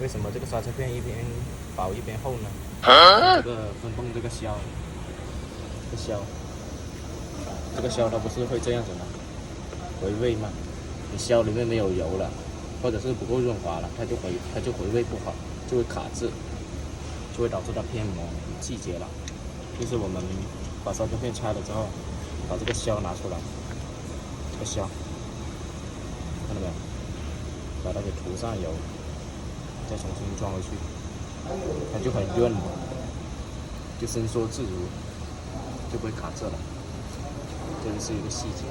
为什么这个刹车片一边薄一边厚呢？这个分泵这个销，这个销它不是会这样子吗？回味吗？你销里面没有油了，或者是不够润滑了，它就回味不好，就会卡滞，就会导致它片膜气结了。就是我们把刹车片拆了之后，把这个销拿出来，这个销看到没有？把它给涂上油，再重新装回去，它就很润，就伸缩自如，就不会卡滞了。这个是一个细节。